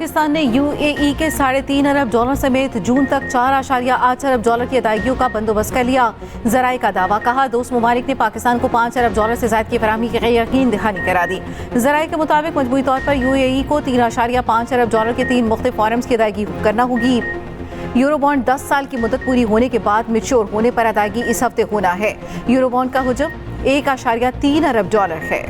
पाकिस्तान ने यूएई के $3.5 अरब समेत जून तक $4.8 अरब की अदायगियों का बंदोबस्त कर लिया। ज़राए का दावा, कहा दोस्त ममालिक ने पाकिस्तान को $5 अरब से ज़ायद की फराहमी की यकीन दहानी करा दी। ज़राए के मुताबिक मजमूई तौर पर यूएई को $3.5 अरब के 3 मुख्तलिफ फॉरम्स की अदायगी करना होगी। यूरोबॉन्ड 10 साल की मुद्दत पूरी होने के बाद मैच्योर होने पर अदायगी इस हफ्ते होना है। यूरोबॉन्ड का हुजम $1.3 अरब है।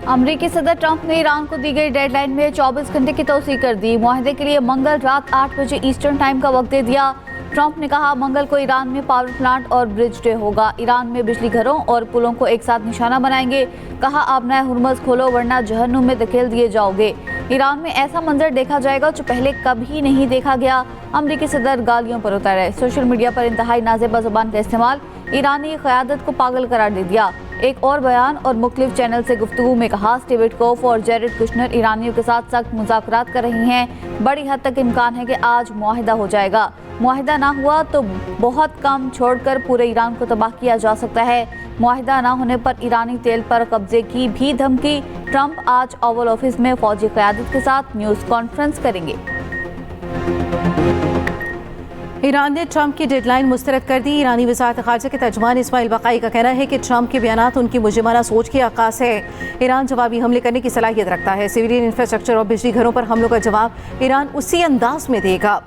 अमरीकी सदर ट्रंप ने ईरान को दी गई डेडलाइन में 24 घंटे की तौसीह कर दी। मुआहदे के लिए मंगल रात 8 बजे ईस्टर्न टाइम का वक्त दे दिया। ट्रंप ने कहा मंगल को ईरान में पावर प्लांट और ब्रिज डे होगा। ईरान में बिजली घरों और पुलों को एक साथ निशाना बनाएंगे। कहा आबनाए हुर्मुज़ खोलो वरना जहन्नुम में धकेल दिए जाओगे। ईरान में ऐसा मंजर देखा जाएगा जो पहले कभी नहीं देखा गया। अमरीकी सदर गालियों पर उतरे। सोशल मीडिया पर इंतहाई नाज़ेबा ज़ुबान का इस्तेमाल ईरानी क़यादत को पागल करार दे दिया। एक और बयान और मुख्तलिफ चैनल से गुफ्तगू में कहा स्टीव विटकोफ और जेरेड कुशनर ईरानियों के साथ सख्त मुज़ाकरात कर रही हैं। बड़ी हद तक इम्कान है कि आज मुआहिदा हो जाएगा। मुआहिदा ना हुआ तो बहुत कम छोड़कर पूरे ईरान को तबाह किया जा सकता है। मुआहिदा ना होने पर ईरानी तेल पर कब्जे की भी धमकी। ट्रंप आज ओवल ऑफिस में फौजी क़यादत के साथ न्यूज़ कॉन्फ्रेंस करेंगे। ईरान ने ट्रंप की डेडलाइन मुस्तरद कर दी। ईरानी वज़ारत ख़ारजा के तर्जुमान इस्माइल बक़ाई का कहना है कि ट्रंप के बयानात उनकी मुजरिमाना सोच की आगाज़ है। ईरान जवाबी हमले करने की सलाहियत रखता है। सिविलियन इंफ्रास्ट्रक्चर और बिजली घरों पर हमलों का जवाब ईरान उसी अंदाज में देगा।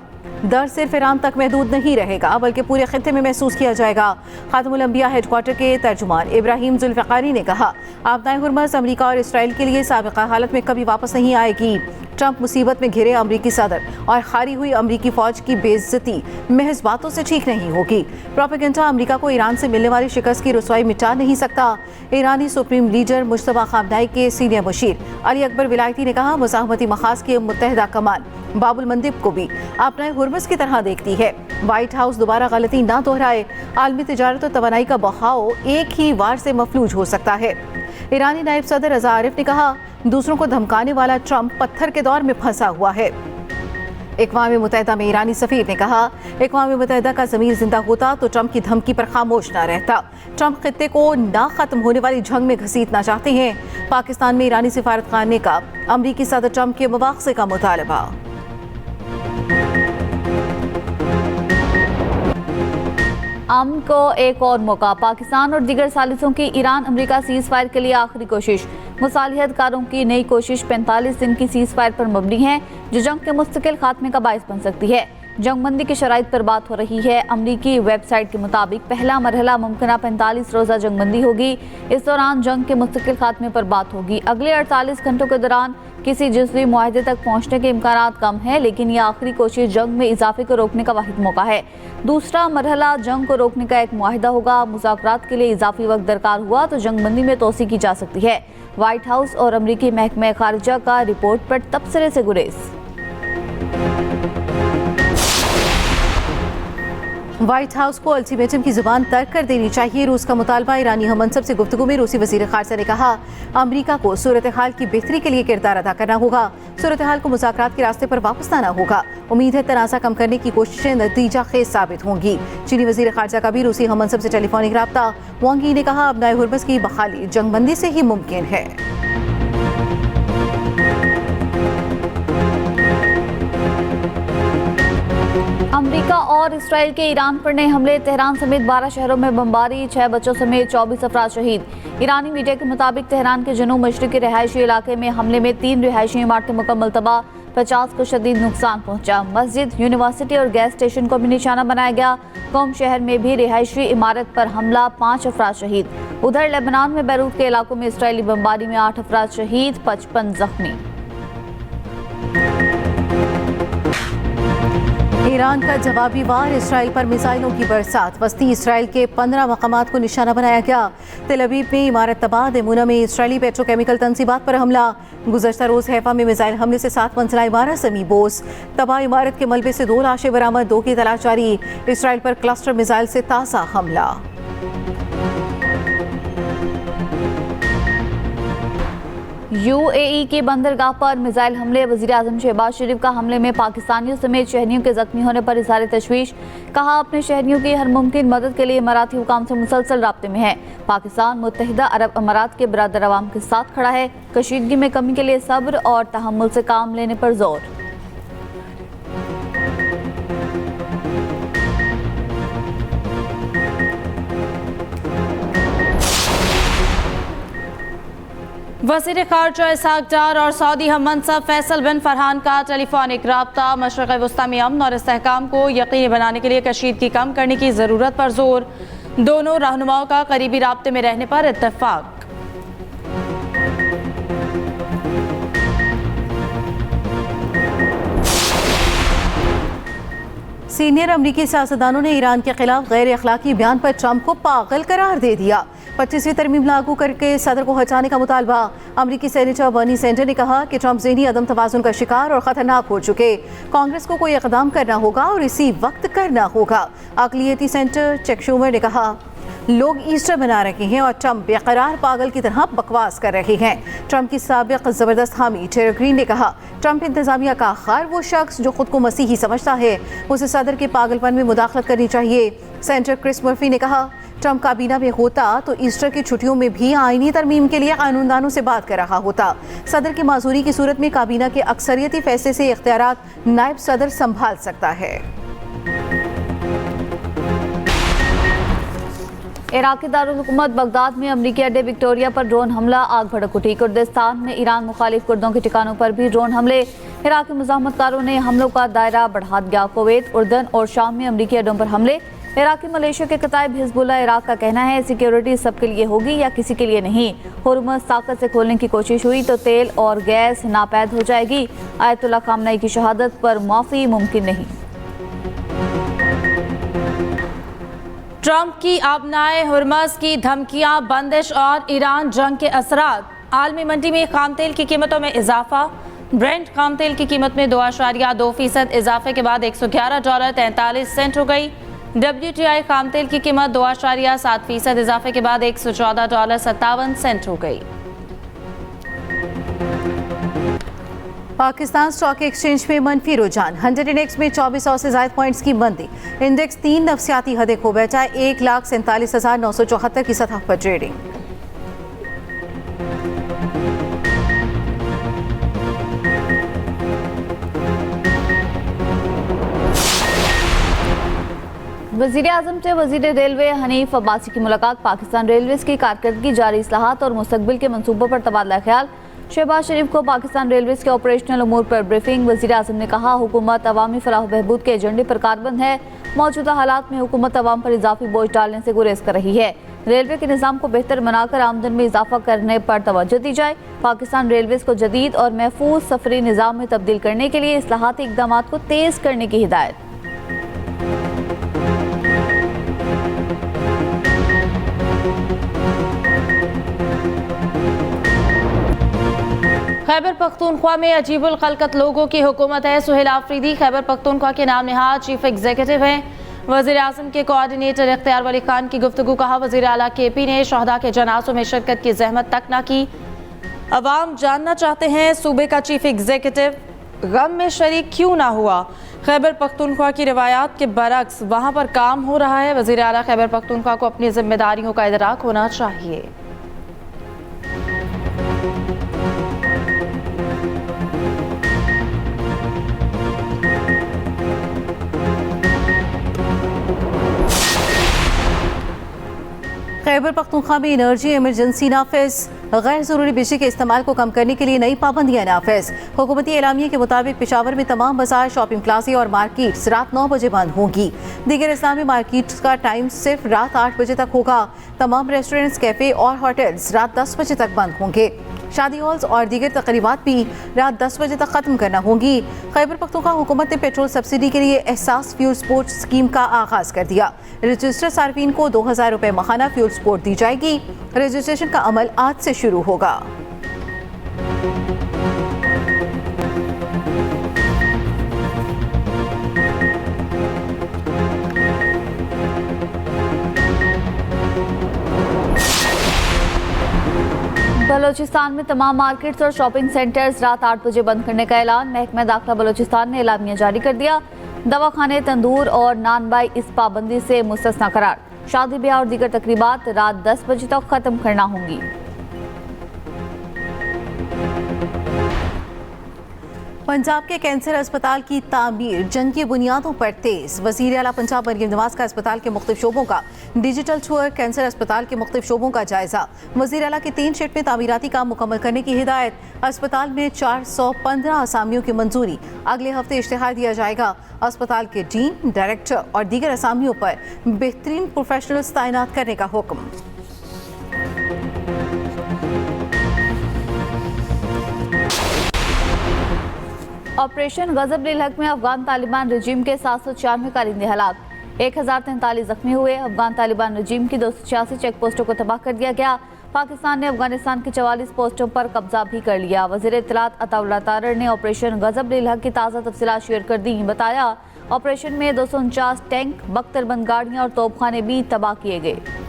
दर सिर्फ ईरान तक महदूद नहीं रहेगा बल्कि पूरे खित्ते में महसूस किया जाएगा। खातमुल अंबिया हेडक्वार्टर के तर्जुमान इब्राहिम जुल्फ़िकारी ने कहा आबनाए हुर्मुज़ अमेरिका और इसराइल के लिए साबिक़ा हालत में कभी वापस नहीं आएगी। ट्रंप मुसीबत में घिरे अमरीकी सदर और हारी हुई अमरीकी फौज की बेइज्जती महज बातों से ठीक नहीं होगी। प्रोपेगेंडा अमरीका को ईरान से मिलने वाली शिकस्त की रुसवाई मिटा नहीं सकता। ईरानी सुप्रीम लीडर मुश्तबा खामनाई के सीनियर मुशीर अली अकबर विलायती ने कहा मुज़ाहमती मखाज़ की मुत्तहिदा कमान बाबुल मंदिब को भी अपने हुर्मुज़ की तरह देखती है। व्हाइट हाउस दोबारा गलती ना दोहराए। आलमी तिजारत और तवानाई का बहाव एक ही वार से मफलूज हो सकता है। ईरानी नायब सदर रज़ा आरिफ ने कहा दूसरों को धमकाने वाला ट्रंप पत्थर के दौर में फंसा हुआ है। अक़वाम मुत्तहिदा में ईरानी सफ़ीर ने कहा अक़वाम मुत्तहिदा का ज़मीर जिंदा होता तो ट्रंप की धमकी पर खामोश ना रहता। ट्रंप खित्ते को ना ख़त्म होने वाली जंग में घसीटना चाहते हैं। पाकिस्तान में ईरानी सिफारतखाने का अमरीकी सदर ट्रंप के मुवाख़ज़े का मुतालबा। अमन को एक और मौका। पाकिस्तान और दीगर सालिसों की ईरान अमेरिका सीज़ फायर के लिए आखिरी कोशिश। मुसालिहतकारों की नई कोशिश 45 दिन की सीज़ फायर पर मबनी है जो जंग के मुस्तकिल खात्मे का बायस बन सकती है। जंगबंदी की शराइत पर बात हो रही है। अमरीकी वेबसाइट के मुताबिक पहला मरहला मुमकिना 45 रोज़ा जंगबंदी होगी। इस दौरान जंग के मुस्तकिल खात्मे पर बात होगी। अगले 48 घंटों के दौरान किसी जुज़वी मुआहदे तक पहुँचने के इम्कान कम है, लेकिन यह आखिरी कोशिश जंग में इजाफे को रोकने का वाहिद मौका है। दूसरा मरहला जंग को रोकने का एक मुआहदा होगा। मुज़ाकरात के लिए इजाफी वक्त दरकार हुआ तो जंगबंदी में तोसी की जा सकती है। व्हाइट हाउस और अमरीकी महकमे खारिजा का रिपोर्ट पर तबसरे से गुरेज। व्हाइट हाउस को अल्टीमेटम की जुबान तर्क कर देनी चाहिए। रूस का मुतालबा। ईरानी हममनसब से गुफ्तगू में रूसी वज़ीर ख़ारजा ने कहा अमरीका को सूरत हाल की बेहतरी के लिए किरदार अदा करना होगा। सूरत हाल को मुज़ाकरात के रास्ते पर वापस लाना होगा। उम्मीद है तनाज़ा कम करने की कोशिशें नतीजा खेज साबित होंगी। चीनी वज़ीर ख़ारजा का भी रूसी हममनसब से टेलीफोनिक रब्ता। वांग यी ने कहा अपनाए हुर्मुज़ की बहाली जंगबंदी से ही मुमकिन है। अमेरिका और इसराइल के ईरान पर नए हमले। तेहरान समेत 12 शहरों में बमबारी। 6 बच्चों समेत 24 अफराद शहीद। ईरानी मीडिया के मुताबिक तेहरान के जनूब मशरिकी रिहायशी इलाके में हमले में 3 रिहायशी इमारतें मुकम्मल तबाह। 50 को शदीद नुकसान पहुंचा। मस्जिद, यूनिवर्सिटी और गैस स्टेशन को भी निशाना बनाया गया। कौम शहर में भी रिहायशी इमारत पर हमला, 5 अफराद शहीद। उधर लेबनान में बैरूत के इलाकों में इसराइली बमबारी में 8 अफराद शहीद, 55 जख्मी। ईरान का जवाबी वार। इसराइल पर मिसाइलों की बरसात। वस्ती इसराइल के 15 मकामात को निशाना बनाया गया। तेल अवीव में इमारत तबाह। देमुना में इसराइली पेट्रोकेमिकल तंसीबात पर हमला। गुज़श्ता रोज़ हैफा में मिसाइल हमले से 7 मंजिला इमारत समी बोस। तबाह इमारत के मलबे से 2 लाशें बरामद। 2 की तलाश जारी। इसराइल पर क्लस्टर मिसाइल से ताज़ा हमला। यूएई की बंदरगाह पर मिसाइल हमले, वजीर आजम शहबाज शरीफ का हमले में पाकिस्तानियों समेत शहरियों के जख्मी होने पर इज़हार तशवीश। कहा, अपने शहरियों की हर मुमकिन मदद के लिए इमाराती हुकाम से मुसलसल राब्ते में है। पाकिस्तान मुत्तहिदा अरब अमारात के बरादर अवाम के साथ खड़ा है। कशीदगी में कमी के लिए सब्र और तहम्मुल से काम लेने पर जोर। वज़ीर ख़ारजा इसहाक डार और सऊदी हम मनसब फैसल बिन फरहान का टेलीफोनिक राब्ता। मशरिक़ वस्ता में अमन और इस्तेहकाम को यकीनी बनाने के लिए कशीदगी कम करने की ज़रूरत पर जोर। दोनों रहनुमाओं का करीबी राब्ते में रहने पर इत्तेफाक। सीनियर अमरीकी सियासतदानों ने ईरान के खिलाफ गैर अखलाकी बयान पर ट्रंप को पागल करार दे दिया। 25वीं तरमीम लागू करके सदर को हटाने का मुतालबा। अमरीकी सेनेटर बर्नी सैंडर्स ने कहा कि ट्रंप ज़हनी अदम तवाज़ुन का शिकार और ख़तरनाक हो चुके। कांग्रेस को कोई इक़दाम करना होगा और इसी वक्त करना होगा। अक़लियती सेनेटर चक शूमर ने कहा, लोग ईस्टर मना रहे हैं और ट्रंप बेकरार पागल की तरह बकवास कर रहे हैं। ट्रंप की साबिक़ ज़बरदस्त हामी टेरा ग्रीन ने कहा, ट्रंप इंतज़ामिया का हर वो शख्स जो खुद को मसीही समझता है उसे सदर के पागलपन में मुदाखलत करनी चाहिए। सेनेटर क्रिस मर्फी ने कहा, ट्रंप काबीना में होता तो ईस्टर की छुट्टियों में भी आईनी तरमीम के लिए कानूनदानों से बात कर रहा होता। सदर की माजूरी की सूरत में काबीना के अक्सरियती फैसले से इख्तियारात नायब सदर संभाल सकता है। इराकी दारुल हुकूमत बगदाद में अमरीकी अड्डे विक्टोरिया पर ड्रोन हमला, आग भड़क उठी। कुर्दिस्तान में ईरान मुखालिफ कुर्दों के ठिकानों पर भी ड्रोन हमले। इराकी मुज़ाहमतकारों ने हमलों का दायरा बढ़ा दिया। कुवैत, उर्दन और शाम में अमरीकी अड्डों पर हमले। इराकी मलेशिया के कताइब हिजबुल्लाह इराक का कहना है, सिक्योरिटी सबके लिए होगी या किसी के लिए नहीं। हुर्मुज़ ताकत से खोलने की कोशिश हुई तो तेल और गैस नापैद हो जाएगी। आयतुल्लाह खामनई की शहादत पर माफ़ी मुमकिन नहीं। ट्रंप की आबनाए हुर्मुज़ की धमकियां, बंदिश और ईरान जंग के असरात। आलमी मंडी में खाम तेल की कीमतों में इजाफा। ब्रेंट खाम तेल की कीमत में 2.2% इजाफे के बाद $111.43 हो गई। WTI खाम तेल की कीमत 2.7% इजाफे के बाद $114.57 हो गई। पाकिस्तान स्टॉक एक्सचेंज में मनफी रुझान। 100 इंडेक्स में 2400 से ज़ायद पॉइंट्स की मंदी। इंडेक्स 3 नफ्सियाती हदें खो बैठा। 1,47,974 की सतह पर ट्रेडिंग। वज़ीर आज़म से वज़ीर रेलवे हनीफ अब्बासी की मुलाकात। पाकिस्तान रेलवेज की कारकर्दगी, जारी इस्लाहात और मुस्तकबिल के मंसूबों पर तबादला ख्याल। शहबाज शरीफ को पाकिस्तान रेलवेज के ऑपरेशनल उमूर पर ब्रीफिंग। वज़ीर आज़म ने कहा, हुकूमत अवामी फलाह बहबूद के एजेंडे पर कारबंद है। मौजूदा हालात में हुकूमत अवाम पर इजाफी बोझ डालने से गुरेज कर रही है। रेलवे के निज़ाम को बेहतर बनाकर आमदन में इजाफा करने पर तवज्जो दी जाए। पाकिस्तान रेलवेज को जदीद और महफूज सफरी निज़ाम में तब्दील करने के लिए इस्लाहाती इक़दाम को तेज़ करने की हिदायत। खैबर पख्तूनख्वा में अजीबुल खलकत लोगों की हुकूमत है। सुहेल आफरीदी खैबर पख्तूनख्वा के नाम नहाद चीफ एग्जीक्यूटिव हैं। वज़ीर आज़म के कोऑर्डिनेटर इख्तियार वली खान की गुफ्तगू। कहा, वज़ीर आला KP ने शहदा के जनाज़ों में शिरकत की जहमत तक ना की। अवाम जानना चाहते हैं सूबे का चीफ एग्जीक्यूटिव गम में शरीक क्यों ना हुआ। खैबर पख्तूनख्वा की रिवायात के बरक्स वहाँ पर काम हो रहा है। वज़ीर आला खैबर पख्तूनख्वा को अपनी जिम्मेदारियों का इदराक होना चाहिए। खैबर पख्तूनख्वा में एनर्जी इमरजेंसी नाफिज। गैर ज़रूरी बिजली के इस्तेमाल को कम करने के लिए नई पाबंदियाँ नाफिज। हुकूमती एलामिया के मुताबिक पेशावर में तमाम बाजार, शॉपिंग प्लाजा और मार्केट्स रात 9 बजे बंद होंगी। दीगर इस्लामी मार्केट्स का टाइम सिर्फ रात 8 बजे तक होगा। तमाम रेस्टोरेंट्स, कैफ़े और होटल्स रात 10 बजे तक बंद होंगे। शादी हॉल्स और दीगर तकरीबात भी रात 10 बजे तक ख़त्म करना होंगी। खैबर पख्तूनख्वा हुकूमत ने पेट्रोल सब्सिडी के लिए एहसास फ्यूल सपोर्ट स्कीम का आगाज़ कर दिया। रजिस्टर्ड सार्फिन को 2000 रुपये माहाना फ्यूल सपोर्ट दी जाएगी। रजिस्ट्रेशन का अमल आज से शुरू होगा। बलूचिस्तान में तमाम मार्केट्स और शॉपिंग सेंटर्स रात 8 बजे बंद करने का ऐलान। महकमा दाखिला बलूचिस्तान ने एलामिया जारी कर दिया। दवाखाने, तंदूर और नानबाई इस पाबंदी से मुस्तस्ना करार। शादी ब्याह और दीगर तकरीबात रात 10 बजे तक खत्म करना होंगी। पंजाब के कैंसर अस्पताल की तामीर जंग की बुनियादों पर तेज। वज़ीर आला पंजाब मरियम नवाज का अस्पताल के मुख्तलिफ शोबों का डिजिटल टूर, कैंसर अस्पताल के मुख्तलिफ शोबों का जायजा। वज़ीर आला के 3 शिफ्ट में तामीराती काम मुकम्मल करने की हिदायत। अस्पताल में 415 असामियों की मंजूरी। अगले हफ्ते इश्तिहार दिया जाएगा। अस्पताल के डीन, डायरेक्टर और दीगर असामियों पर बेहतरीन प्रोफेशनल्स तैनात करने का हुक्म। ऑपरेशन गजब-उल-हक में अफगान तालिबान रजीम के 796 कारिंदे हलाक, 1043 जख्मी हुए। अफगान तालिबान रजीम की 286 चेक पोस्टों को तबाह कर दिया गया। पाकिस्तान ने अफगानिस्तान की 44 पोस्टों पर कब्जा भी कर लिया। वज़ीर इत्तलात अताउल्लाह तारर ने ऑपरेशन गजब-उल-हक की ताज़ा तफसीलात शेयर कर दी। बताया, ऑपरेशन में 249 टैंक, बख्तरबंद गाड़ियाँ और तोपखाने भी तबाह किए गए।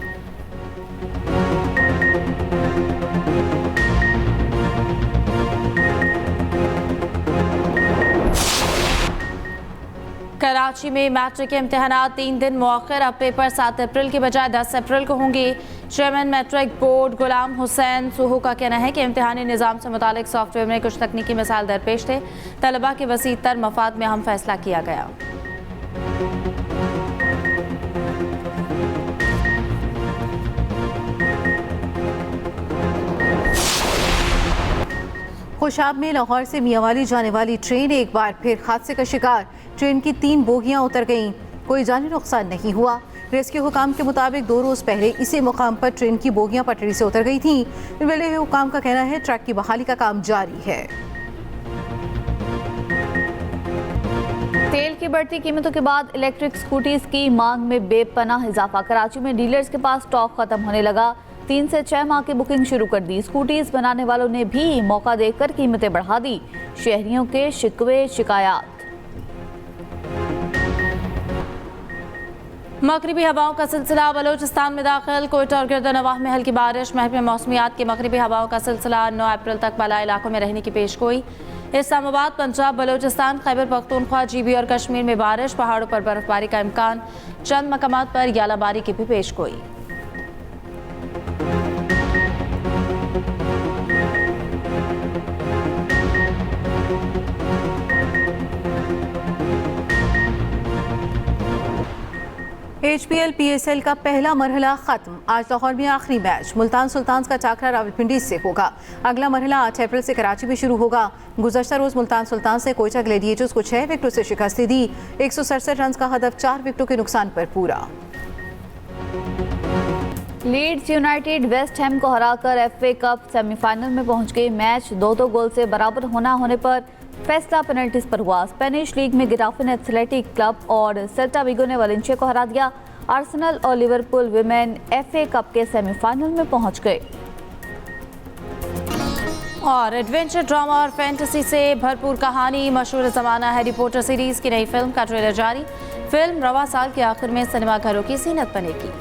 कराची में मैट्रिक के इम्तहानात 3 दिन मौखर। अब पेपर 7 अप्रैल के बजाय 10 अप्रैल को होंगे। Chairman matric board Ghulam Hussain सुहू का कहना है कि इम्तहानी निज़ाम से मुतालिक सॉफ्टवेयर में कुछ तकनीकी मसाइल दरपेश थे। तलबा के वसीह तर मफाद में अहम फैसला किया गया। खुशाब में लाहौर से मियांवाली जाने वाली ट्रेन एक बार फिर हादसे का शिकार। ट्रेन की 3 बोगियां उतर गईं। कोई जानी नुकसान नहीं हुआ। रेस्क्यू हुकाम के मुताबिक 2 रोज़ पहले इसी मुकाम पर ट्रेन की बोगियां पटरी से उतर गई थीं। रेलवे हुकाम का कहना है ट्रैक की बहाली का काम जारी है। तेल की बढ़ती कीमतों के बाद इलेक्ट्रिक स्कूटीज की मांग में बेपनाह इजाफा। कराची में डीलर्स के पास स्टॉक खत्म होने लगा। 3 से 6 माह की बुकिंग शुरू कर दी। स्कूटीज बनाने वालों ने भी मौका देकर कीमतें बढ़ा दी। शहरियों के शिकवे शिकायत। मगरिबी हवाओं का सिलसिला बलूचिस्तान में दाखिल। कोयटा और गिरदनवाह में हल्की बारिश। महकमे मौसमियात की मगरिबी हवाओं का सिलसिला 9 अप्रैल तक बाला इलाकों में रहने की पेशगोई। इस्लामाबाद, पंजाब, बलूचिस्तान, खैबर पख्तूनख्वा, GB और कश्मीर में बारिश। पहाड़ों पर बर्फबारी का इम्कान। चंद मकामात पर यालाबारी की भी पेशगोई। HPL PSL का पहला मरहला खत्म। आज लाहौर में आखिरी मैच मुल्तान सुल्तान्स का चाकरा रावलपिंडी से होगा। अगला मरहला 8 अप्रैल से कराची में शुरू होगा। गुज़श्ता रोज़ मुल्तान सुल्तान्स ने कोयटा ग्लेडिएटर्स को 6 विकेटों से शिकस्त दी। 167 रन का हदफ 4 विकेटों के नुकसान पर पूरा। लीड्स यूनाइटेड वेस्ट हैम को हराकर FA कप सेमीफाइनल में पहुंच गई। मैच 2-2 गोल से बराबर होने पर फैसला पेनल्टीज पर हुआ। स्पेनिश लीग में गिटाफे एथलेटिक क्लब और सेल्टा विगो ने वालेंसिया को हरा दिया। आर्सेनल और लिवरपूल विमेन FA कप के सेमीफाइनल में पहुंच गए। और एडवेंचर, ड्रामा और फैंटेसी से भरपूर कहानी। मशहूर ज़माना हैरी पॉटर सीरीज की नई फिल्म का ट्रेलर जारी। फिल्म रवा साल के आखिर में सिनेमा घरों की ज़ीनत बनेगी।